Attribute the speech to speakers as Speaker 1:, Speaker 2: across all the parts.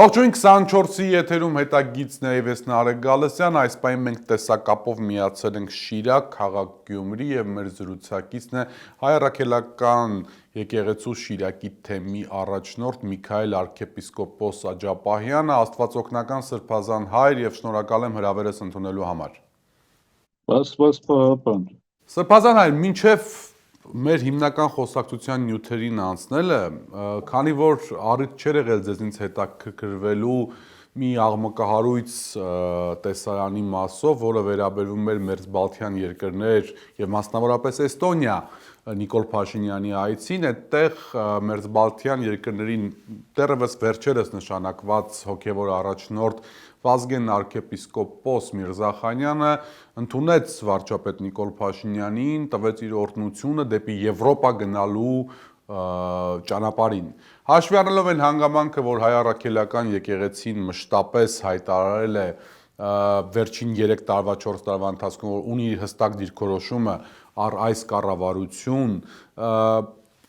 Speaker 1: Ողջույն 24-ի եթերում հետագիծն է Եվես Նարեկ Գալստյան, այս պահին մենք տեսակապով միացել ենք Շիրակ, քաղաք Գյումրի եւ մեր զրուցակիցն է հայ առաքելական եկեղեցու Շիրակի թեմի առաջնորդ Միքայել arczepiskopos Աջապահյանը, Աստվածօգնական Սրբազան հայր եւ շնորհակալ եմ հրավերս ընդունելու համար։ Սրբազան հայր, մինչեւ մեր հիմնական խոսակցության նյութերին անցնելը, քանի որ առիթ չէր եղել ձեզնից հետաքրքրվելու մի աղմկահարույց տեսարանի մասով, որը վերաբերվում էր մերձբալթյան երկրներ եւ մասնավորապես Էստոնիա, Նիկոլ Փաշինյանի այցին, այդտեղ մերձբալթյան երկրներին դեռևս վերջերս նշանակված հոգեվոր առաջնորդ Վազգեն arczepiskopos Միրզախանյանը ընդունեց վարչապետ Նիկոլ Փաշինյանին, տվեց իր օրհնությունը դեպի Եվրոպա գնալու ճանապարհին։ Հաշվի առնելով այն հանգամանքը, որ հայ առաքելական եկեղեցին մշտապես հայտարարել է վերջին 3 տարվա 4 տարվա ընթացքում, որ ունի հստակ դիրքորոշումը առ այս կառավարություն,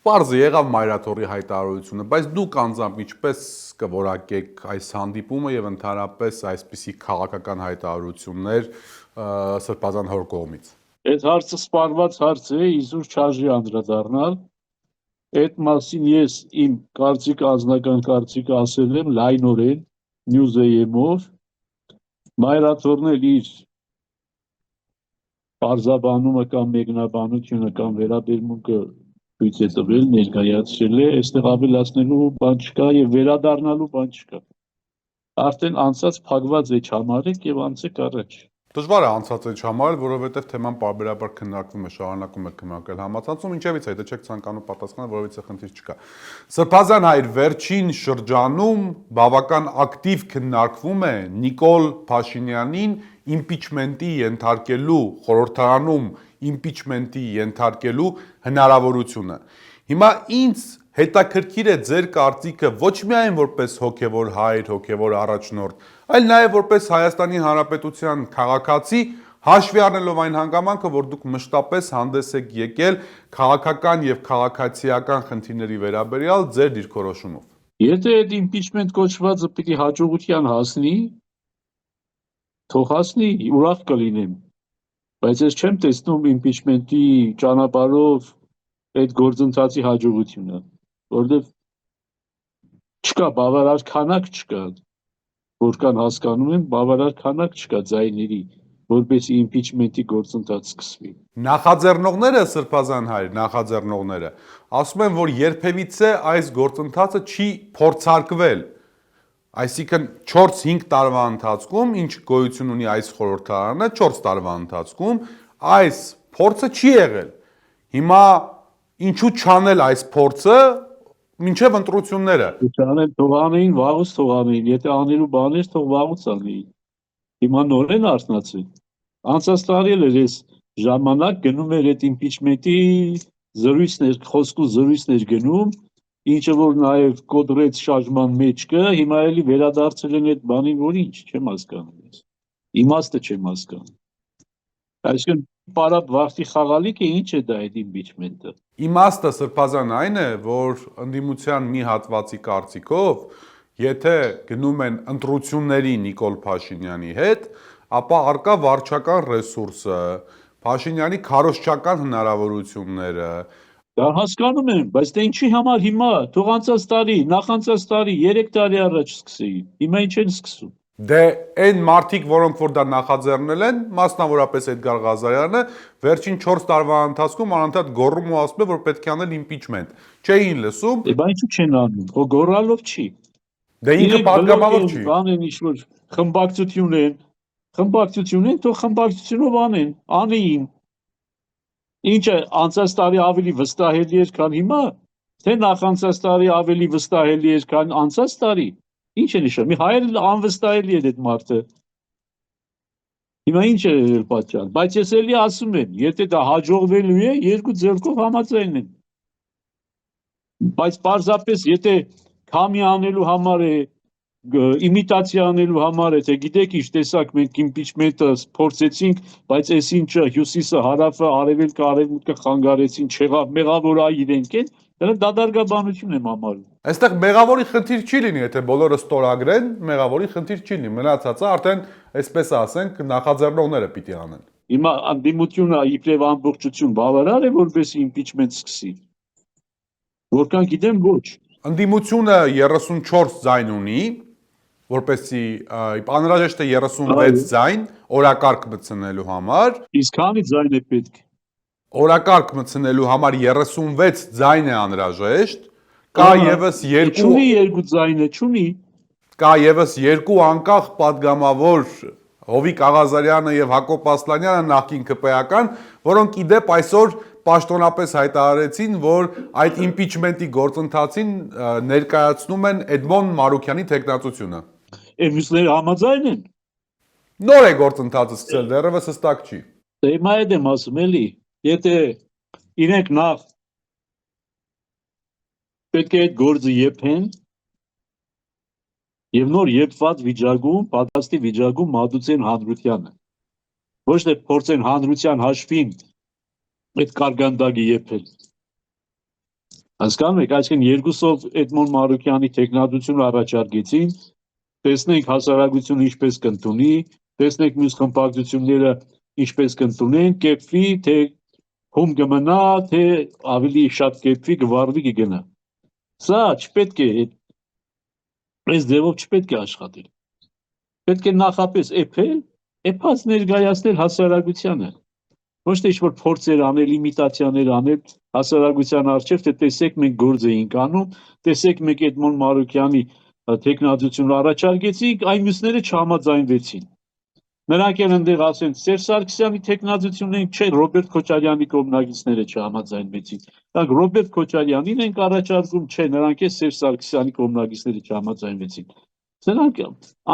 Speaker 1: պարզ եղավ մայրաթորի հայտարարությունը, բայց դուք անձամբ ինչպես կորակեք այս հանդիպումը եւ ընդհանրապես այսպիսի քաղաքական հայտարարություններ Սրբազան հոր կողմից։
Speaker 2: Այդ հարցը սպառված հարց է, իզուր չարժի անդրադառնալ։ Այդ մասին ես իմ անձնական կարծիքը ասել եմ լայնորեն նյուզեյեմով, մայրաթորն էլ իր պարզաբանումը կամ մեկնաբանությունը կամ վերաբերմունքը ցույց է տվել, ներկայացրել է, այստեղ ավելացնելու բան չկա եւ վերադառնալու բան չկա։ Արդեն անցած փակված է չհամարեք եւ անցեք առաջ։
Speaker 1: Դժվար է անցած է չհամարել, որովհետեւ թեման պարբերաբար քննարկվում է, շարունակում է քննարկել համացանցում, ինչևից է, դե չեք ցանկանում պատասխանել, որովհետեւ խնդիր չկա։ Սրբազան հայր, վերջին շրջանում բավական ակտիվ քննարկվում է Նիկոլ Փաշինյանին իմպիչմենտի ենթարկելու, խորհրդարանում իմպիչմենտի ենթարկելու հնարավորությունը։ Հիմա ինձ հետաքրքիր է ձեր կարծիքը ոչ միայն որպես հոգևոր հայր, հոգևոր առաջնորդ, այլ նաև որպես Հայաստանի Հանրապետության քաղաքացի, հաշվի առնելով այն հանգամանքը, որ դուք մշտապես հանդես եք եկել քաղաքական եւ քաղաքացիական խնդիրների վերաբերյալ ձեր դիրքորոշումով։
Speaker 2: Եթե այդ իմպիչմենտ կոչվածը պիտի հաջողության հասնի, թող հասնի, ուրախ կլինեմ։ Բայց ես չեմ տեսնում իմպիչմենտի ճանապարհով այդ գործընթացի հաջողությունը, որովհետև չկա բավարար քանակ չկա, որքան հասկանում եմ, բավարար քանակ չկա ձայների, որպեսզի իմպիչմենտի գործընթաց սկսվի։
Speaker 1: Նախաձեռնողները Սրբազան հայր, նախաձեռնողները ասում են, որ երբևիցե այս գործընթացը չի փորձարկվել։ Այսինքն 4-5 տարվա ընթացքում, ինչ գոյություն ունի այս խորհրդարանը, 4 տարվա ընթացքում այս փորձը չի եղել։ Հիմա ինչու չանել այս փորձը մինչև ընտրությունները։
Speaker 2: Չանել թող անեին, վաղուց թող անեին, եթե անելու բան էր, թող վաղուց անեին։ Հիմա նորեն արթնացել։ Անցած տարի էլ ես ժամանակ գնում էր այդ իմպիչմենտի զրույցներ, խոսքու զրույցներ գնում, ինչը որ նաև կոդրեց շարժման մեջ կա, հիմա էլի վերադարձել են այդ բանին, որ ինչ, չեմ հասկանում ես։ Իմաստը չեմ հասկանում։ Այսինքն պարապ վախտի խաղալիք է, ինչ է դա այդ իմպիչմենտը։
Speaker 1: Իմաստը Սրբազան այն է, որ ընդդիմության մի հատվածի կարծիքով, եթե գնում են ընտրությունների Նիկոլ Փաշինյանի հետ, ապա արկա վարչական ռեսուրսը, Փաշինյանի քարոզչական հնարավորությունները
Speaker 2: Դա հասկանում եմ, բայց դե ինչի համար հիմա, թող անցած տարի, նախանցած տարի, 3 տարի առաջ սկսեին, հիմա ինչ են սկսում։
Speaker 1: Դե այն մարդիկ, որոնք որ դա նախաձեռնել են, մասնավորապես Էդգար Ղազարյանը, վերջին 4 տարվա ընթացքում անընդհատ գոռում ու ասում է, որ պետք է անել իմպիչմենտ։ Չէին լսում։
Speaker 2: Դե բա ինչու չեն անում, հո գոռալով չի։
Speaker 1: Դե ինքը պատգամավոր չի։
Speaker 2: Բան են ինչ-որ խմբակցություն են, թող խմբակցությունով անեին։ Ինչը անցած տարի ավելի վստահելի էր, քան հիմա, թե նախանցած տարի ավելի վստահելի էր, քան անցած տարի։ Ինչ է նշանակում, մի հայր անվստահելի էր այդ մարդը։ Հիմա ինչ է պատճառ, բայց ես էլի ասում եմ, եթե դա հաջողվելու է, երկու ձեռքով համաձայն եմ։ Բայց պարզապես եթե քամի անելու համար է, իմիտացիա անելու համար է, թե գիտեք ինչ տեսակ մենք իմպիչմենտը փորձեցինք, բայց այսինչը հյուսիսը, հարավը, արևելքը, արևմուտքը խանգարեցին, չեղավ, մեղավորա իրենք են, Դա դատարկաբանություն եմ համարում։
Speaker 1: Այստեղ մեղավորի խնդիր չի լինի, եթե բոլորը ստորագրեն, մեղավորի խնդիր չի լինի, մնացածը արդեն, այսպես ասենք, նախաձեռնողները պիտի անեն։
Speaker 2: Հիմա անդիմությունը իբրև ամբողջություն բավարար է, որպես impeachment սկսի։ Որքան գիտեմ, ոչ։
Speaker 1: Ընդդիմությունը 34 ձայն ունի, որպեսզի անհրաժեշտ է 36 ձայն օրակարգ մտցնելու համար,
Speaker 2: Իսկ քանի ձայն է պետք։
Speaker 1: օրակարգ մտցնելու համար 36 ձայն է անհրաժեշտ, կա եւս
Speaker 2: Չունի երկու ձայնը, չունի։
Speaker 1: կա եւս երկու անկախ падգամավոր Հովիկ Աղազարյանը եւ Հակոբ Ասլանյանը նախկին ԿՊ-ական, որոնք իդեպ այսօր պաշտոնապես հայտարարեցին, որ այդ impeachment-ի գործընթացին ներկայացնում են Էդմոն Մարուքյանի թեկնածությունը։
Speaker 2: Մյուսները համաձայն են։
Speaker 1: Նոր է գործընթացը սկսել, դեռևս հստակ չի։
Speaker 2: Հիմա այդ եմ ասում, էլի, եթե իրենք նախ պետք է այդ գործը եփեն եւ նոր եփված վիճակում, պատրաստի վիճակում մատուցեն հանրությանը։ Ոչ թե փորձեն հանրության հաշվին այդ կարգանդակը եփել։ Հասկանում եք, այսինքն երկուսով Էդմոն Մարուքյանի տեխնատությունը առաջարկեցին, տեսնենք հասարակությունը ինչպես կընդունի, տեսնենք մյուս խմբակցությունները ինչպես կընդունեն, կեպվի, թե հում կմնա, թե ավելի շատ կեպվի, գվարվի կգնա։ Սա չպետք է, այս ձևով չպետք է աշխատել։ Պետք է նախապես էփել, էփած ներկայացնել հասարակությանը։ Ոչ թե ինչ-որ փորձեր անել, իմիտացիաներ անել հասարակության առջև, թե տեսեք մենք գործ էինք անում, տեսեք մենք Էդմոն Մարուքյանի տեխնատությունը առաջարկեցինք, այն մյուսները չհամաձայնվեցին։ Նրանք էլ ընդեղ ասեն, Սերժ Սարգսյանի տեխնատությունն են, չէ, Ռոբերտ Քոչարյանի կողմնակիցները չհամաձայնվեցին։ Նրանք Ռոբերտ Քոչարյանին են առաջարկում, չէ, նրանք էլ Սերժ Սարգսյանի կողմնակիցները չհամաձայնվեցին։ Սրանք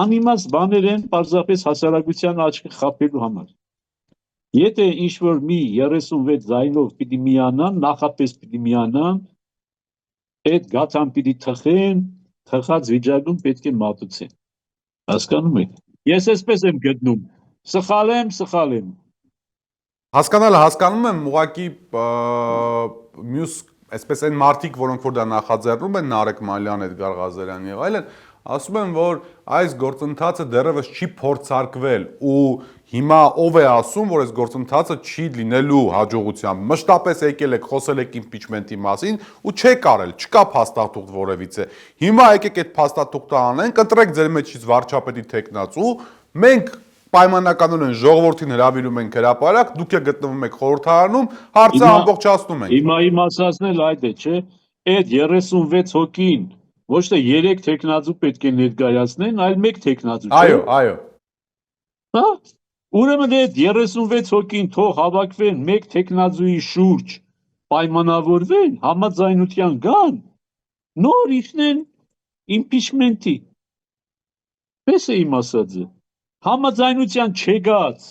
Speaker 2: անիմաստ բաներ են պարզապես հասարակության աչքը խաբելու համար։ Եթե ինչ-որ մի 36 ձայնով պիտի միանան, նախապես պիտի միանան, այդ գաթան պիտի թխեն, թխած վիճակում պետք է մատուցեն։ Հասկանում եք։ Ես այսպես եմ գտնում, սխալ եմ։
Speaker 1: Հասկանալը հասկանում եմ, ուղղակի մյուս, այսպես այն մարդիկ, որոնք որ դա նախաձեռնում են, Նարեկ Մալյան, Էդգար Ղազարյան եւ այլն, ասում են, որ այս գործընթացը դեռևս չի փորձարկվել ու հիմա ով է ասում, որ այս գործընթացը չի լինելու հաջողությամբ։ Մշտապես եկել եք, խոսել եք impeachment-ի մասին ու չեք արել, չկա փաստաթուղթ որևիցե։ Հիմա եկեք այդ փաստաթուղթը անենք, ընտրեք ձեր մեջից վարչապետի թեկնածու, մենք պայմանականորեն ժողովրդին հրավիրում ենք հրապարակ, դուք եք գտնվում եք խորհրդարանում, հարցը ամբողջացնում ենք։
Speaker 2: Հիմա իմ ասածն էլ այդ է, չէ՞։ Այդ 36 հոգին ոչ թե 3 տեխնացու պետք է ներկայացնեն, այլ 1 տեխնացու։
Speaker 1: Այո։
Speaker 2: Հա? Ուրեմն այդ 36 հոգին թող հավաքվեն 1 տեխնացուի շուրջ, պայմանավորվեն, համաձայնության գան, նոր իջնեն impeachment-ի։ Պես է իմ ասածը։ Համաձայնության չեկած։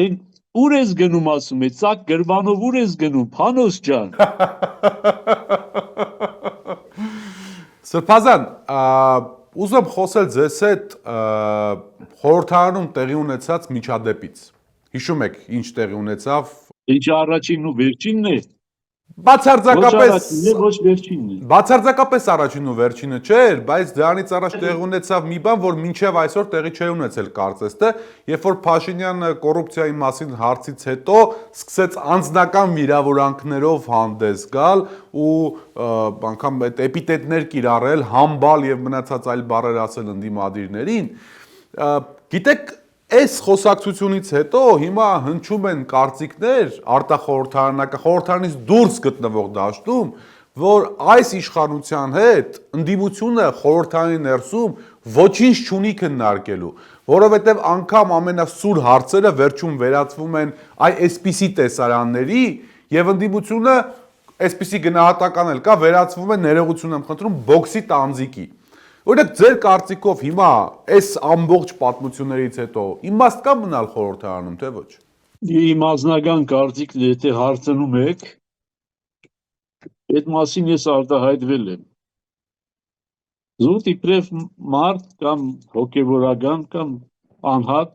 Speaker 2: Այն ուր ես գնում ասում է, ծակ գրվանով ուր ես գնում, Փանոս ջան։
Speaker 1: Սրբազան, ուզում խոսել ձեզ հետ խորհրդարանում տեղի ունեցած միջադեպից։ Հիշում եք, ինչ տեղի ունեցավ։
Speaker 2: Ինչ առաջինն ու վերջինն է։
Speaker 1: Բացարձակապես
Speaker 2: ոչ վերջինն է։
Speaker 1: Բացարձակապես առաջին ու վերջինը չէր, բայց դրանից առաջ տեղի ունեցավ մի բան, որ մինչև այսօր տեղի չէր ունեցել կարծես թե, երբ որ Փաշինյանը կոռուպցիայի մասին հարցից հետո սկսեց անձնական վիրավորանքներով հանդես գալ ու անգամ այդ էպիտետներ կիրառել, համբալ եւ մնացած այլ բառեր ասել ընդդիմադիրներին։ Գիտեք, այս խոսակցությունից հետո հիմա հնչում են կարծիքներ խորհրդարանից դուրս գտնվող դաշտում, որ այս իշխանության հետ ընդդիմությունը խորհրդարանի ներսում ոչինչ չունի քննարկելու, որովհետև անգամ ամենասուր հարցերը վերջում վերածվում են այսպիսի տեսարանների եւ ընդդիմությունը այսպիսի գնահատական էլ կա, վերածվում է ներողություն եմ խնդրում բոքսի տանձիկի։ Օրինակ ձեր կարծիքով հիմա այս ամբողջ պատմություններից հետո իմաստ կա մնալ խորհրդարանում, թե ոչ։
Speaker 2: Իմ անձնական կարծիքն է, եթե հարցնում եք, այդ մասին ես արտահայտվել եմ։ Զուտ իբրև մարդ կամ հոգևորական կամ անհատ,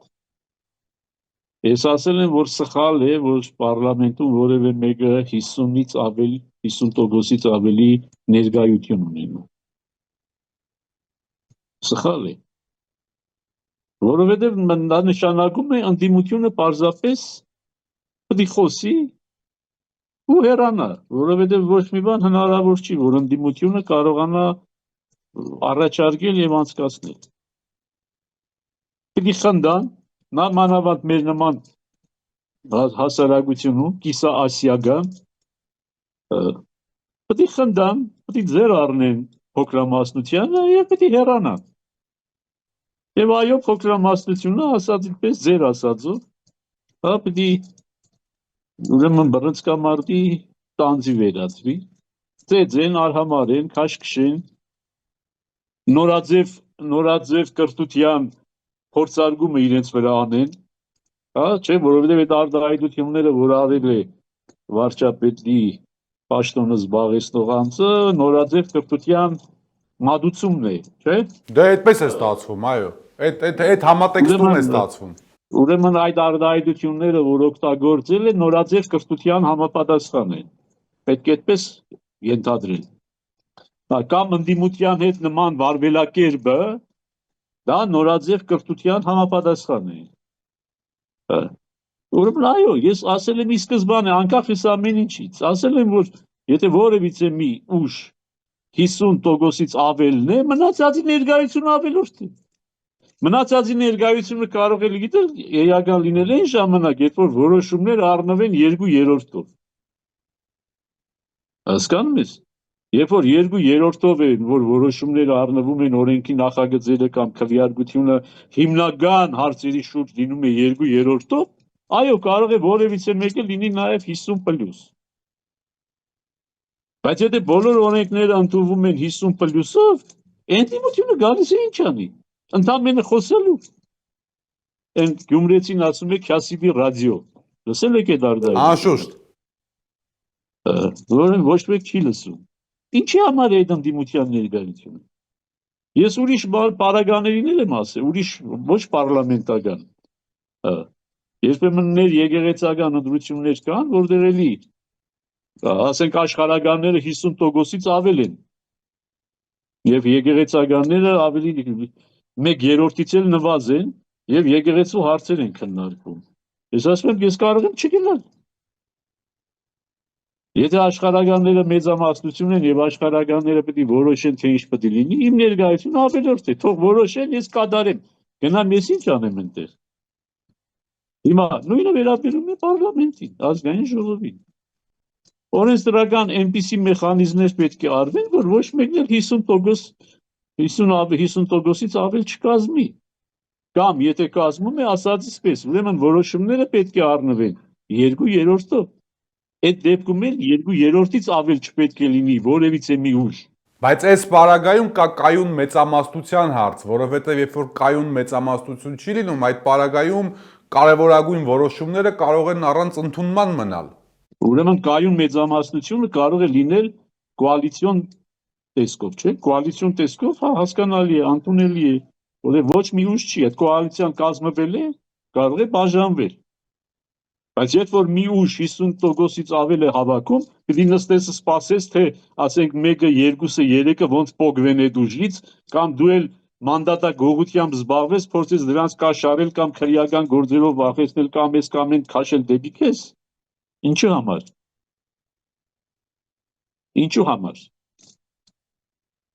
Speaker 2: ես ասել եմ, որ սխալ է, որ պարլամենտում որևէ մեկը 50-ից ավելի 50%-ից ավելի ներկայություն ունենում։ Սխալ է, որովհետև դա նշանակում է ընդդիմությունը պարզապես պետք է խոսի ու հեռանա, որովհետև ոչ մի բան հնարավոր չի, որ ընդդիմությունը կարողանա առաջարկել եւ անցկացնել։ Պետք է խնդան, մանավանդ մեր նման հասարակությունում, կիսաասիական, պետք է խնդան, պետք է ձեռ առնեն փոքրամասնությանը եւ պետք է հեռանան։ Եվ այո, փոքրամասնությունը ասածից պես ձեր ասածով, պետք է ուրեմն բռնցքամարտի տանձի վերածվի, ծեծեն, արհամարեն, քաշքշեն, նորաձև կրթության փորձարկումը իրենց վրա անեն, չէ, որովհետև այդ արտահայտությունները, որ արել է վարչապետի պաշտոնը զբաղեցնող անձը, նորաձև կրթության մատուցումն է, չէ։
Speaker 1: Դե այդպես է ստացվում, այո։ Այդ համատեքստում է ստացվում։
Speaker 2: Ուրեմն այդ արտահայտությունները, որ օգտագործել է, նորաձև կրթության համապատասխան են։ Պետք է այդպես ենթադրել։ Կամ ընդդիմության հետ նման վարվելակերպը, դա նորաձև կրթության համապատասխան է։ Ուրեմն այո, ես ասել եմ ի սկզբանե, անկախ այս ամեն ինչից, ասել եմ, որ եթե որևիցե մի ուժ 50%-ից ավելն է, մնացածի ներկայությունը ավելորդ է։ Մնացածի ներկայությունը կարող է էական լինել այն ժամանակ, երբ որ որոշումներ առնվեն 2/3-ով։ Հասկանում ես։ Երբ որ 2/3-ով են, որ որոշումները առնվում են օրենքի նախագծերը կամ քվեարկությունը հիմնական հարցերի շուրջ լինում է 2/3-ով, այո, կարող է որևիցե մեկը լինի նաև 50+։ Բայց եթե բոլոր օրենքները ընդունվում են 50+-ով, ընդդիմությունը գալիս է ինչ անի։ Ընդամենը խոսելու։ Այն գյումրեցին ասում է քյասիբի ռադիո։ Լսել եք այդ արտահայտությունը։
Speaker 1: Անշուշտ։
Speaker 2: Որը ոչ մեկ չի լսում։ Ինչի համար է այդ ընդդիմության ներկայությունը։ Ես ուրիշ պարագաներին եմ ասել, ուրիշ ոչ պարլամենտական։ Երբեմն եկեղեցական ընտրություններ կան, որտեղ էլի ասենք աշխարհականները 50%-ից ավել են։ Եվ եկեղեցականները ավելի 1/3-ից էլ նվազեն եւ եկեղեցու հարցեր են քննարկվում։ Ես ասում եմ, ես կարող եմ չգնալ։ Եթե աշխարհականները մեծամասնություն են եւ աշխարհականները պետք է որոշեն, թե ինչ պետք է լինի, իմ ներկայությունը ավելորդ է, թող որոշեն, ես կատարեմ։ Գնամ ես ինչ անեմ այնտեղ։ Հիմա նույնը վերաբերում է պարլամենտին, ազգային ժողովին։ Օրենսդրական այնպիսի մեխանիզմներ պետք է արվեն, որ ոչ մեկն էլ 50%-ից ավել չկազմի։ Կամ եթե կազմում է, ասածից պես, ուրեմն որոշումները պետք է առնվեն 2/3-ով։ Այդ դեպքում էլ 2/3-ից ավել չպետք է լինի որևիցե մի ուժ։
Speaker 1: Բայց այս պարագայում կա կայուն մեծամասնության հարց, որովհետև երբ որ կայուն մեծամասնություն չի լինում, այդ պարագայում կարևորագույն որոշումները կարող են առանց ընդունման մնալ։
Speaker 2: Ուրեմն կայուն մեծամասնությունը կարող է լինել կոալիցիոն տեսքով, չէ՞։ Կոալիցիոն տեսքով հասկանալի է, ընդունելի է, որովհետև ոչ մի ուժ չի, այդ կոալիցիան կազմվել է, կարող է բաժանվել։ Բայց երբ որ մի ուժ 50%-ից ավել է հավաքում, պիտի նստես սպասես, թե ասենք 1-ը, 2-ը, 3-ը ոնց փոխվեն այդ ուժից, կամ դու էլ մանդատագողությամբ զբաղվես, փորձես դրանց կաշառել կամ քրեական գործերով վախեցնել կամ այս կամ այն քաշել դեպի քեզ։ Ինչու համար։ Ինչու համար։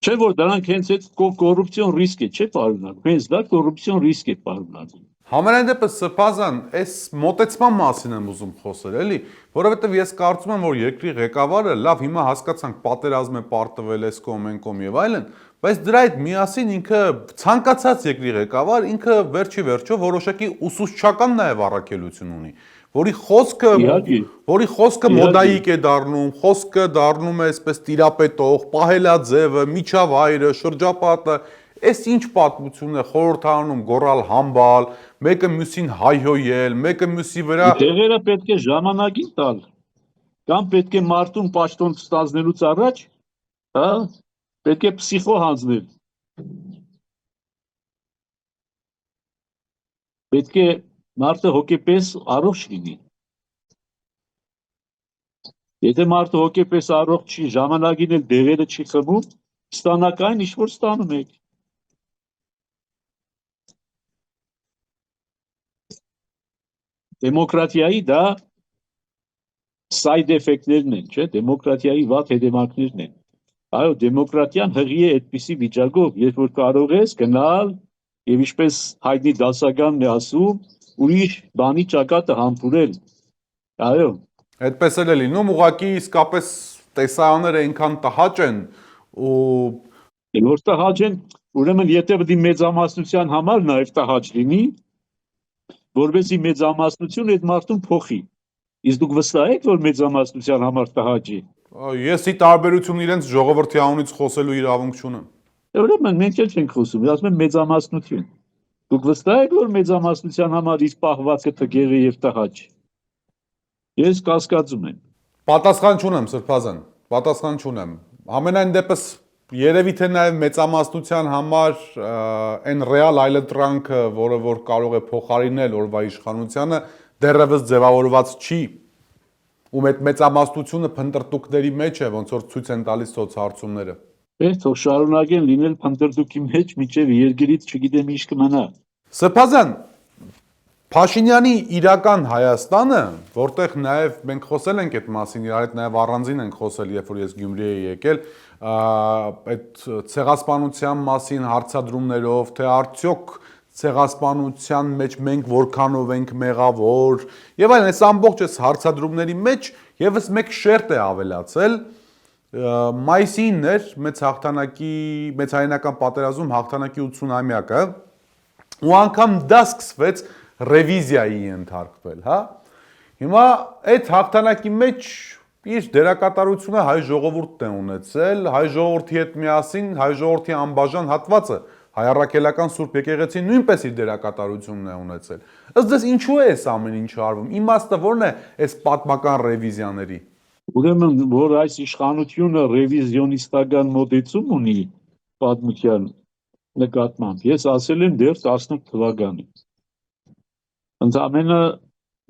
Speaker 2: Չէ՞ որ դրանք հենց այդ կոռուպցիոն ռիսկ է, չէ՞ պարունակում։ Հենց դա կոռուպցիոն ռիսկ է պարունակում։
Speaker 1: Համենայն դեպս Սրբազան, այս մոտեցման մասին եմ ուզում խոսել, էլի, որովհետև ես կարծում եմ, որ երկրի ղեկավարը լավ հիմա հասկացանք պատերազմ է պարտվել էս կողմ են կողմ եւ այլն, բայց դրա հետ միասին ինքը ցանկացած երկրի ղեկավար ինքը վերջի վերջո որոշակի ուսուցչական նաեւ առաքելություն ունի, որի խոսքը մոդայիկ է դառնում, խոսքը դառնում է այսպես տիրապետող, պահելաձևը, միջավայրը, շրջապատը, այս ինչ պատմություն է խորհրդանում գոռալ համբալ, մեկը մյուսին հայհոյել, մեկը մյուսի վրա
Speaker 2: Տեղերը պետք է ժամանակին տալ, կամ պետք է մարդուն պաշտոն ստանձնելուց առաջ, պետք է պսիխո հանձնել։ Պետք է մարդը հոգեպես առողջ լինի։ Եթե մարդը հոգեպես առողջ չի, ժամանակին էլ դեղերը չի խմում, ստանակային ինչ-որ ստանում եք։ Դեմոկրատիայի դա side effect-ներն են, չէ՞, դեմոկրատիայի վատ հետևանքներն են։ Այո, դեմոկրատիան հղի է այդպիսի վիճակով, երբ որ կարող ես գնալ եւ ինչպես հայտնի դասականն է ասում, ուրիշ բանի ճակատը համբուրել։ Այո,
Speaker 1: Այդպես էլ է լինում, ուղղակի իսկապես տեսարանները այնքան տհաճ են ու
Speaker 2: որ տհաճ են, ուրեմն եթե պետք է մեծամասնության համար նաեւ տհաճ լինի, որովհետեւ մեծամասնությունը այդ մարդուն փոխի։ Իսկ դուք վստահ եք, որ մեծամասնության համար տհաճ է։
Speaker 1: ես ի տարբերություն իրենց ժողովրդի անունից խոսելու իրավունք չունեմ։
Speaker 2: Ուրեմն մենք էլ չենք խոսում, ասում եմ մեծամասնություն։ Դուք վստահ եք, որ մեծամասնության համար իր պահվածքը տգեղ է եւ տհաճ։ Ես կասկածում եմ։
Speaker 1: Պատասխան չունեմ, Սրբազան, պատասխան չունեմ։ Ամենայն դեպս երևի թե նաև մեծամասնության համար այն ռեալ այլընտրանքը, որը որ կարող է փոխարինել օրվա իշխանությանը, դեռևս ձևավորված չի։ Ու այդ մեծամասնությունը փնտրտուքների մեջ է, ոնց որ ցույց են տալիս սոցհարցումները։
Speaker 2: Թող շարունակեն լինել փնտրտուքի մեջ, մինչև երկրից չգիտեմ ինչ կմնա։
Speaker 1: Սրբազան, Փաշինյանի իրական Հայաստանը, որտեղ նաև մենք խոսել ենք այդ մասին, իրար հետ նաև առանձին ենք խոսել, երբ որ ես Գյումրի էի եկել, այդ ցեղասպանության մասին հարցադրումներով, թե արդյոք ցեղասպանության մեջ մենք որքանով ենք մեղավոր, եւ այլն, այս ամբողջ այս հարցադրումների մեջ եւս մեկ շերտ է ավելացել, մայիսի 9-ն էր մեծ հայերենական պատերազմում հաղթանակի 80-ամյակը, ու անգամ դա սկսվեց ռևիզիայի ենթարկվել, հա։ Հիմա այդ հաղթանակի մեջ իր դերակատարությունը հայ ժողովուրդն է ունեցել, հայ ժողովրդի հետ միասին հայ ժողովրդի անբաժան հատվածը, հայ առաքելական Սուրբ եկեղեցին նույնպես իր դերակատարությունն է ունեցել։ Ըստ ձեզ ինչու է այս ամեն ինչը արվում։ Իմաստը ո՞րն է այս պատմական ռևիզիաների։
Speaker 2: Ուրեմն, որ այս իշխանությունը ռևիզիոնիստական մոտեցում ունի պատմության նկատմամբ, ես ասել եմ դեռ 18 թվականին։ Ընդամենը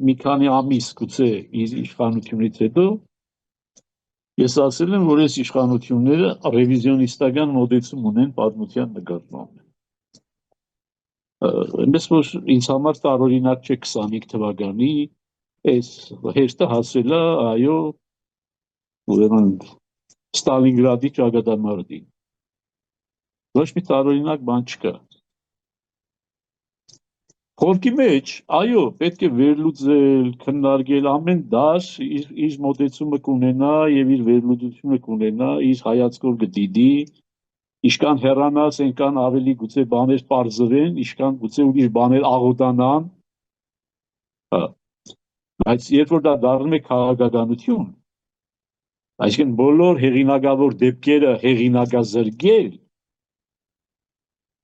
Speaker 2: մի քանի ամիս գուցե իր իշխանությունից հետո ես ասել եմ, որ այս իշխանությունները ռևիզիոնիստական մոտեցում ունեն պատմության նկատմամբ։ Այնպես որ ինձ համար տարօրինակ չէ 25 թվականի այս հեշտը հասել է, այո, ուրեմն Ստալինգրադի ճակատամարտին։ Ոչ մի տարօրինակ բան չկա։ Խորքի մեջ, այո, պետք է վերլուծել, քննարկել, ամեն դաշ իր մոտեցումը կունենա եւ իր վերլուծությունը կունենա, իր հայացքով կդիտի, ինչքան հեռանաս, այնքան ավելի գուցե բաներ պարզվեն, ինչքան գուցե ուրիշ բաներ աղոտանան։ Բայց երբ որ դա դառնում է քաղաքականություն, այսինքն բոլոր հեղինակավոր դեպքերը հեղինակազրկել,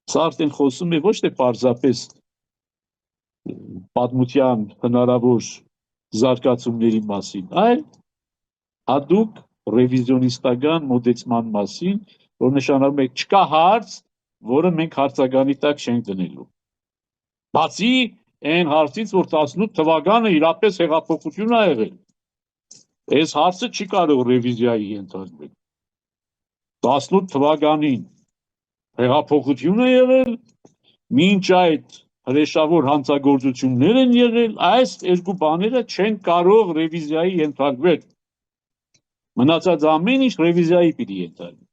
Speaker 2: սա արդեն խոսում է ոչ թե պարզապես պատմության հնարավոր զարգացումների մասին, այլ հատուկ ռևիզիոնիստական մոտեցման մասին, որ նշանակում է չկա հարց, որը մենք հարցականի տակ չենք դնելու։ Բացի այն հարցից, որ 18 թվականը իրապես հեղափոխություն ա եղել։ Այս հարցը չի կարող ռևիզիայի ենթարկվել։ 18 թվականին հեղափոխություն է եղել, մինչ այդ հրեշավոր հանցագործություններ են եղել, այս երկու բաները չեն կարող ռևիզիայի ենթարկվել։ Մնացած ամեն ինչ ռևիզիայի պիտի ենթարկվի։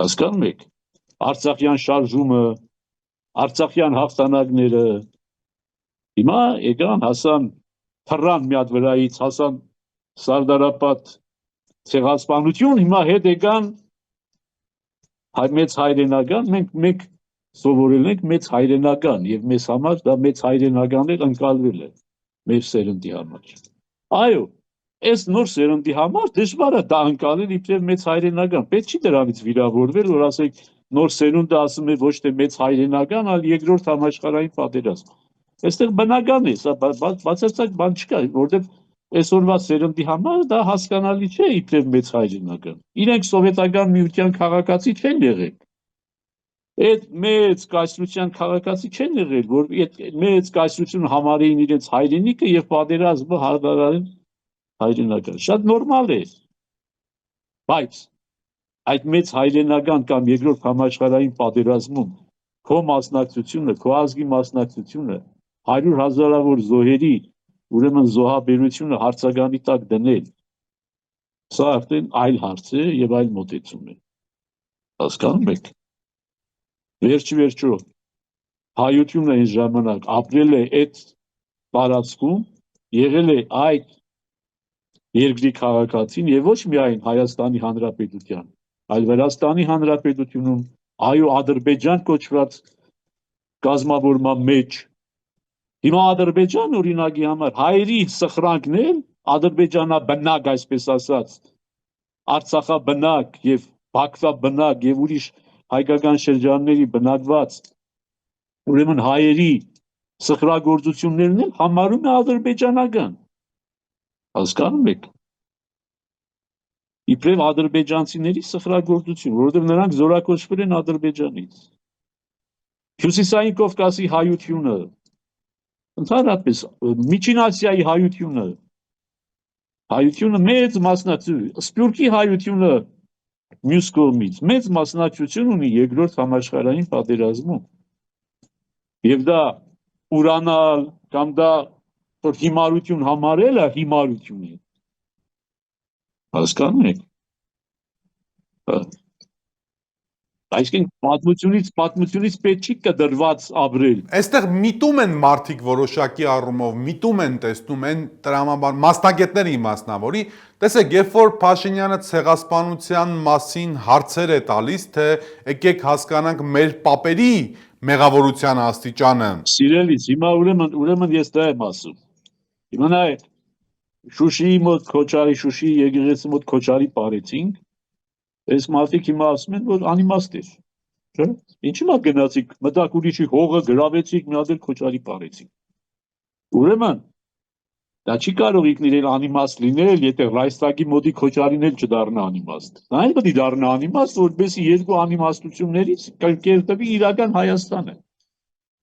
Speaker 2: Հասկանում եք, Արցախյան շարժումը, Արցախյան հաղթանակները, հիմա եկան հասան թռան մի հատ վրայից, հասան Սարդարապատ ցեղասպանություն, հիմա հետ եկան մեծ հայրենական, մենք սովորել ենք մեծ հայրենական եւ մեզ համար դա մեծ հայրենական էլ ընկալվել է մեր սերնդի համար։ Այո, այս նոր սերնդի համար դժվար է դա ընկալել իբրև մեծ հայրենական։ Պետք չի դրանից վիրավորվել, որ ասեք նոր սերունդը ասում է ոչ թե մեծ հայրենական, այլ երկրորդ համաշխարհային պատերազմ։ Այստեղ բնական է, սա բացարձակ բան չկա, որովհետեւ այսօրվա սերնդի համար դա հասկանալի չէ իբրև մեծ հայրենական։ Իրենք սովետական միության քաղաքացի չեն եղել։ Այդ մեծ կայսրության քաղաքացի չեն եղել, որ այդ մեծ կայսրությունը համարեին իրենց հայրենիքը եւ պատերազմը հաղթարարին հայրենական, շատ նորմալ է, բայց այդ մեծ հայրենական կամ երկրորդ համաշխարհային պատերազմում քո մասնակցությունը, քո ազգի մասնակցությունը 100,000-ավոր զոհերի ուրեմն զոհաբերությունը հարցականի տակ դնել, սա արդեն այլ հարց է եւ այլ մոտեցում է, հասկանում եք, վերջիվերջո հայությունը այն ժամանակ ապրել է այդ տարածքում, եղել է այդ երկրի քաղաքացին եւ ոչ միայն Հայաստանի Հանրապետության, այլ Վրաստանի Հանրապետությունում, այո, Ադրբեջան կոչված կազմավորման մեջ, հիմա Ադրբեջան օրինակի համար հայերի սխրանքն էլ ադրբեջանաբնակ, այսպես ասած, արցախաբնակ եւ բաքվաբնակ եւ ուրիշ հայկական շրջանների բնակված ուրեմն հայերի սխրագործություններն էլ համարում է ադրբեջանական, հասկանում եք, իբրև ադրբեջանցիների սխրագործություն, որովհետև նրանք զորակոչվել են Ադրբեջանից, Հյուսիսային Կովկասի հայությունը, ընդհանրապես Միջին Ասիայի հայությունը մեծ մասնակցություն, Սփյուռքի հայությունը մյուս կողմից մեծ մասնակցություն ունի երկրորդ համաշխարհային պատերազմում, եւ դա ուրանալ կամ դա հիմարություն համարելը հիմարություն է, հասկանում եք, այսինքն պատմությունից պետք չի կդրված ապրել,
Speaker 1: Այստեղ միտում են մարդիկ որոշակի առումով, միտում են տեսնում են տրամաբան մասնագետների մասնավորի, տեսեք, երբ որ Փաշինյանը ցեղասպանության մասին հարցեր է տալիս, թե եկեք հասկանանք մեր պապերի մեղավորության աստիճանը։
Speaker 2: Սիրելիս, հիմա ուրեմն ես դա եմ ասում, հիմա նայեք, Շուշիի մոտ Քոչարի, Շուշիի եկեղեցի մոտ Քոչարի պարեցինք, այս մարդիկ հիմա ասում են, որ անիմաստ էր, չէ՞, ինչի՞ մա գնացիք, մտակ ուրիշի հողը գրավեցիք, մի հատ էլ Քոչարի պարեցիք, ուրեմն, դա չի կարող ինքնիրեն անիմաստ լինել, եթե Ռայստագի մոտի Քոչարին էլ չդառնա անիմաստ, նա էլ պետք է դառնա անիմաստ, որպեսզի երկու անիմաստություններից կերտվի իրական Հայաստանը,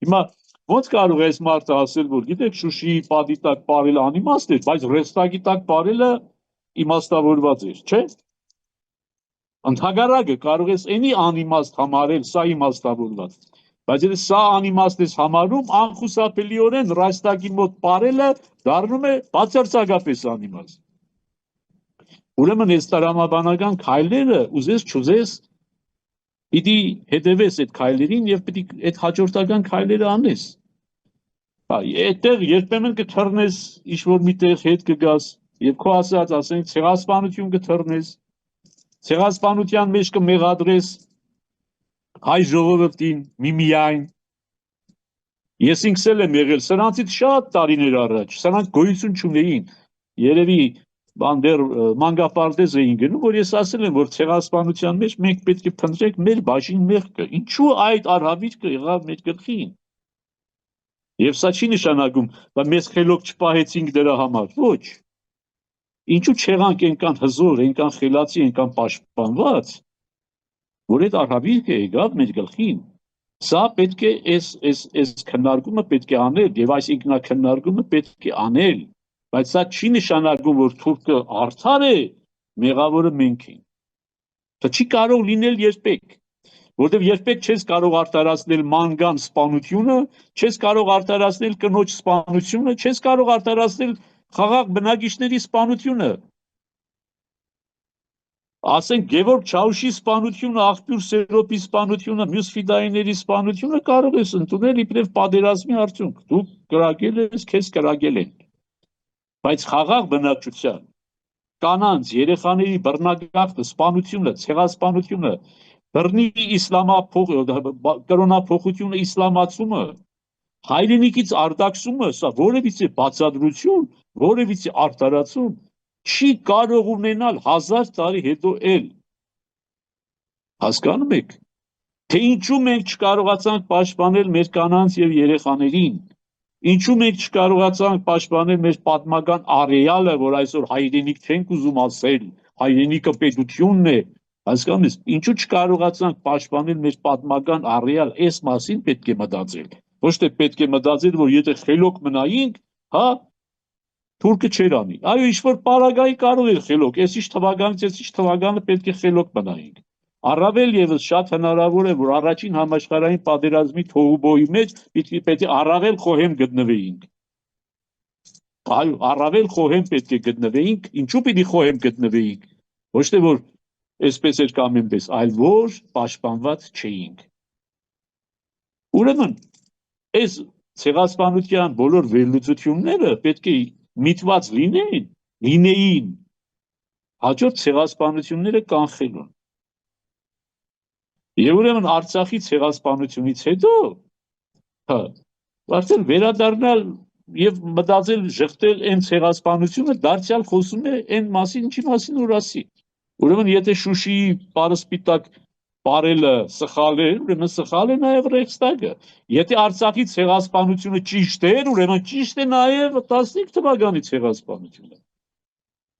Speaker 2: հիմա ոնց կարող է այս մարդը ասել, որ գիտեք Շուշիի պատի տակ պարելը անիմաստ էր, բայց Ռեստագի տակ պարելը իմաստավորված էր, չէ՞։ Ընդհակառակը կարող ես էնի անիմաստ համարել, սա իմաստավորված, բայց եթե սա անիմաստ ես համարում, անխուսափելիորեն Ռեստագի մոտ պարելը դառնում է բացարձակապես անիմաստ։ Ուրեմն այս տրամաբանական քայլերը ուզես չուզես պիտի հետևես այդ քայլերին եւ պիտի այդ հաջորդական քայլերը անես։ Այդտեղ երբեմն կթռնես, ինչ-որ միտեղ հետ կգաս եւ քո ասած, ասենք, ցեղասպանություն կթռնես, ցեղասպանության մեջ կմեղադրես հայ ժողովրդին միմիայն։ Ես ինքս էլ եմ եղել սրանցից շատ տարիներ առաջ, սրանք գոյություն չունեին։ Երևի դեռ մանկապարտեզ էին գնում, որ ես ասել եմ, որ ցեղասպանության մեջ մենք պետք է փնտրենք մեր բաժին մեղքը։ Ինչու այդ արհավիրքը եղավ մեր գլխին։ Եվ սա չի նշանակում, որ մեզ խելոք չպահեցինք դրա համար, ոչ։ Ինչու չեղանք այնքան հզոր, այնքան խելացի, այնքան պաշտպանված, որ այդ արհավիրքը եկավ մեր գլխին։ Սա պետք է այս քննարկումը պետք է անել, եւ այս ինքնակննարկումը պետք է անել, բայց սա չի նշանակում, որ թուրքը արդար է, մեղավորը մենք ենք։ Դա չի կարող լինել երբեք, որտեղ երբեք չես կարող արտարացնել մանգան սպանությունը, չես կարող արտարացնել կնոջ սպանությունը, չես կարող արտարացնել խաղաղ բնակիչների սպանությունը։ Ասենք Գևորգ Չաուշի սպանությունը, Աղբյուր Սերոպի սպանությունը, մյուս ֆիդայիների սպանությունը կարող ես ընդունել իբրև պատերազմի արդյունք։ Դու կրակել ես, քեզ կրակել են։ Բայց խաղաղ բնակչության, կանանց, երեխաների բռնագաղթը, սպանությունը, ցեղասպանությունը, բռնի կրոնափոխությունը, իսլամացումը, հայրենիքից արտաքսումը, սա որևիցե բացատրություն, որևիցե արտարացում չի կարող ունենալ 1000 տարի հետո էլ։ Հասկանում եք, թե ինչու մենք չկարողացանք պաշտպանել մեր կանանց եւ երեխաներին, ինչու մենք չկարողացանք պաշտպանել մեր պատմական արեալը, որ այսօր հայրենիք չենք ուզում ասել, հայրենիքը պետությունն է, հասկանում եք, ինչու չկարողացանք պաշտպանել մեր պատմական արեալ, այս մասին պետք է մտածել։ Ոչ թե պետք է մտածել, որ եթե խելոք մնայինք, հա, թուրքը չեր անի։ Այո, ինչ-որ պարագայի կարող էր խելոք, այս ինչ թվականից, այս ինչ թվականը պետք է խելոք մնայինք։ Առավել եւս շատ հնարավոր է, որ առաջին համաշխարհային պատերազմի թողուբոյի մեջ պետք է առավել խոհեմ գտնվեինք։ Այո, առավել խոհեմ պետք է գտնվեինք, ինչու պիտի խոհեմ գտնվեինք։ Ոչ թե որ այսպես էր կամ այնպես, այլ որ պաշտպանված չէինք։ Ուրեմն, այս ցեղասպանության բոլոր վերլուծությունները պետք է միտված լինեին հաջորդ ցեղասպանությունները կանխելուն։ Եվ ուրեմն Արցախի ցեղասպանությունից հետո, հա, արդեն վերադառնալ եւ մտածել ժխտել այն ցեղասպանությունը դարձյալ խոսում է այն մասին, ինչի մասին որ ասի։ Ուրեմն եթե Շուշիի պարսպիտակ բարելը սխալ է, ուրեմն սխալ է նաեւ Ռեյխստագը։ Եթե Արցախի ցեղասպանությունը ճիշտ էր, ուրեմն ճիշտ է նաեւ 15 թվականի ցեղասպանությունը։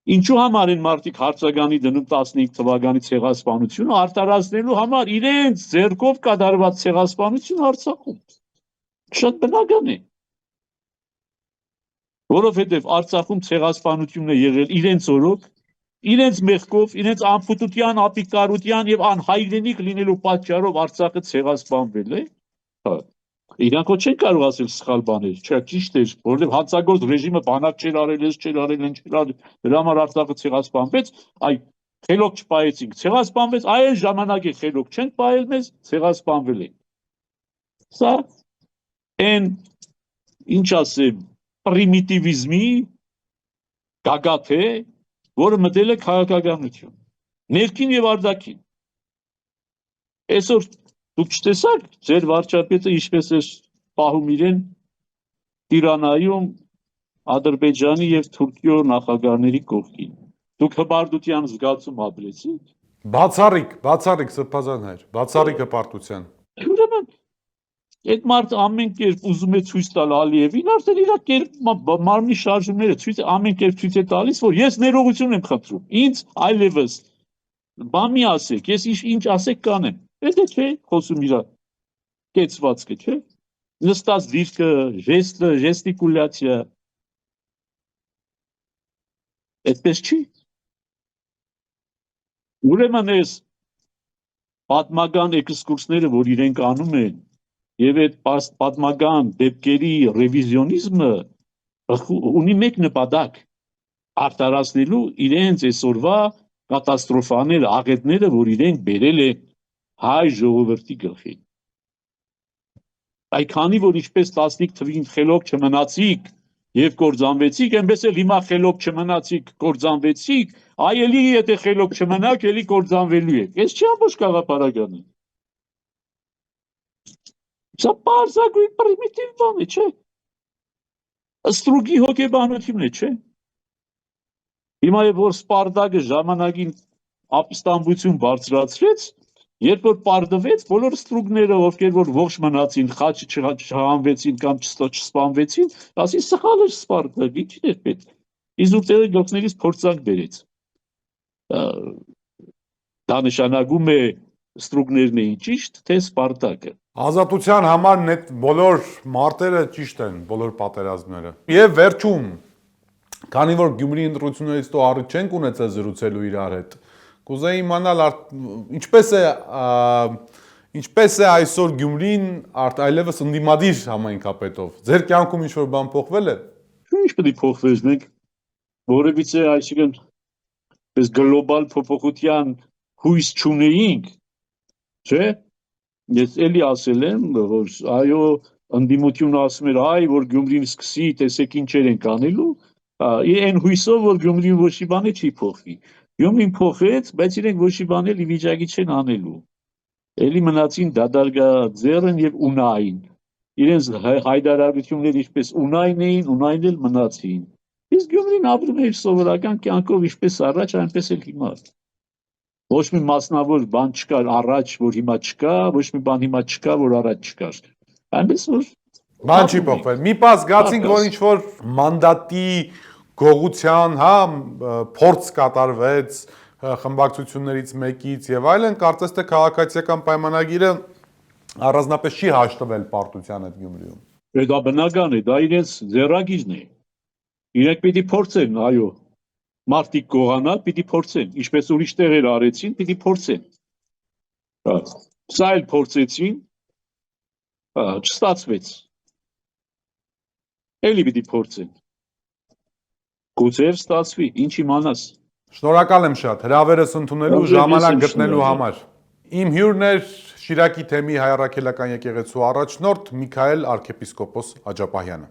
Speaker 2: Ինչու համար են մարդիկ հարցականի դնում 15 թվականի ցեղասպանությունը արտարացնելու համար իրենց ձեռքով կատարված ցեղասպանություն Արցախում։ Շատ բնական է։ Որովհետև Արցախում ցեղասպանությունն է եղել իրենց օրոք, իրենց մեղքով, իրենց անփութության, ապիկարության եւ անհայրենիք լինելու պատճառով Արցախը ցեղասպանվել է։ Հա։ Իրանք ոչ չեն կարող ասել սխալ բաներ, չէ, ճիշտ էր, որովհետև հացագործ ռեժիմը բանակ չէր արել, ես չէր արել, ինչ չէր արել, դրա համար Արցախը ցեղասպանվեց, այ խելոք չպայեցինք, ցեղասպանվեց, այ ժամանակի խելոք չենք պայել մեզ, ցեղասպանվել ենք։ Սա այն ինչ ասեմ, պրիմիտիվիզմի գագաթ է, որը մտել է քաղաքականություն, ներքին եւ արտաքին։ Այսօր դուք չտեսաք ձեր վարչապետը ինչպես է պահում իրեն Տիրանայում Ադրբեջանի եւ Թուրքիո նախագահների կողքին։ Դուք հպարտության զգացում ապրեցիք։
Speaker 1: Բացառիկ Սրբազան հայր, բացառիկ հպարտության։
Speaker 2: Ուրեմն այդ մարդը ամեն կերպ ուզում է ցույց տալ Ալիևին, արդեն իր կերպ մարմնի շարժումները ցույց ամեն կերպ ցույց է տալիս, որ ես ներողություն եմ խնդրում։ Ինձ այլևս բան մի ասեք, ես ինչ ասեք կանեմ։ Դա չէ, խոսում իրա կեցվածքը, չէ։ Նստած դիրքը, ժեստը, ժեստիկուլյացիա։ Այդպես չի։ Ուրեմն այս պատմական էքսկուրսները, որ իրենք անում են, եւ այդ պատմական դեպքերի ռևիզիոնիզմը ունի մեկ նպատակ՝ արտարացնելու իրենց այսօրվա կատաստրոֆաները, աղետները, որ իրենք բերել են հայ ժողովրդի գլխին։ Այքանի որ ինչպես 15 թվին խելոք չմնացիք եւ կործանվեցիք, այնպես էլ հիմա խելոք չմնացիք, կործանվեցիք, այ էլի եթե խելոք չմնաք, էլի կործանվելու եք։ Այս չի ամբողջ գաղափարականը։ Սա պարզագույն պրիմիտիվ բան է, չէ։ Ստրուգի հոգեբանություն է, չէ։ Հիմա որ Սպարտակը ժամանակին ապստամբություն բարձրացրեց, երբ որ պարտվեց, բոլոր ստրուգները, ովքեր որ ողջ մնացին, խաչը չհանվեցին կամ չսպանվեցին, ասի սխալ էր Սպարտակը, ինչին էր պետք։ Իզուտերը գլխներից փորձանք բերեց։ Դա նշանակում է ստրուգներն էին ճիշտ, թե Սպարտակը։
Speaker 1: Ազատության համար բոլոր մարտերը ճիշտ են, բոլոր պատերազմները։ Եվ վերջում, քանի որ Գյումրիի ընտրություններից հետո առիթ չենք ունեցել զրուցելու իրար հետ, կուզեի իմանալ ինչպես է այսօր Գյումրին այլևս ընդդիմադիր համայնքապետով։ Ձեր կյանքում ինչ-որ բան փոխվել է։
Speaker 2: Ինչ պետք է փոխվեր, մենք որևիցե, այսինքն, այս գլոբալ փոփոխության հույս չունեինք, չէ՞։ Ես էլի ասել եմ, որ այո, ընդդիմությունը ասում էր, այ որ Գյումրին սկսի, տեսեք ինչեր են անելու, այն հույսով, որ Գյումրին ոչ մի բան չի փոխվի։ Գյումրին փոխեց, բայց իրենք ոչ մի բան էլ ի վիճակի չեն անելու։ Էլի մնացին դադարգաձեռն եւ Ունայն։ Իրենց հայտարարությունները ինչպես Ունայն էին, Ունայն էլ մնացին։ Իսկ Գյումրին ապրում է իր սովորական կյանքով ինչպես առաջ, այնպես էլ հիմա։ Ոչ մի մասնավոր բան չկար առաջ, որ հիմա չկա, ոչ մի բան հիմա չկա, որ առաջ չկար։ Այնպես որ
Speaker 1: բան չի փոխվել։ Մի պահ զգացինք, որ ինչ-որ մանդատի գողության, հա, փորձ կատարվեց խմբակցություններից մեկից եւ այլն, կարծես թե քաղաքացիական պայմանագիրը առանձնապես չի հաշտվել պարտության հետ Գյումրիում։
Speaker 2: Դա բնական է, դա իրենց ձեռագիրն է։ Իրենք պիտի փորձեն, այո։ Մարդիկ գողանալ պիտի փորձեն, ինչպես ուրիշ տեղեր արեցին, պիտի փորձեն։ Սա էլ փորձեցին, չստացվեց։ Էլի պիտի փորձեն։ Գուցե ստացվի, ինչ իմանաս։
Speaker 1: Շնորհակալ եմ շատ հրավերս ընդունելու,
Speaker 2: Ես
Speaker 1: ժամանակ
Speaker 2: եմ
Speaker 1: գտնելու
Speaker 2: շնորհակալ։
Speaker 1: համար։ Իմ հյուրն էր Շիրակի թեմի հայ առաքելական եկեղեցու առաջնորդ Միքայել arczepiskopos Աջապահյանը։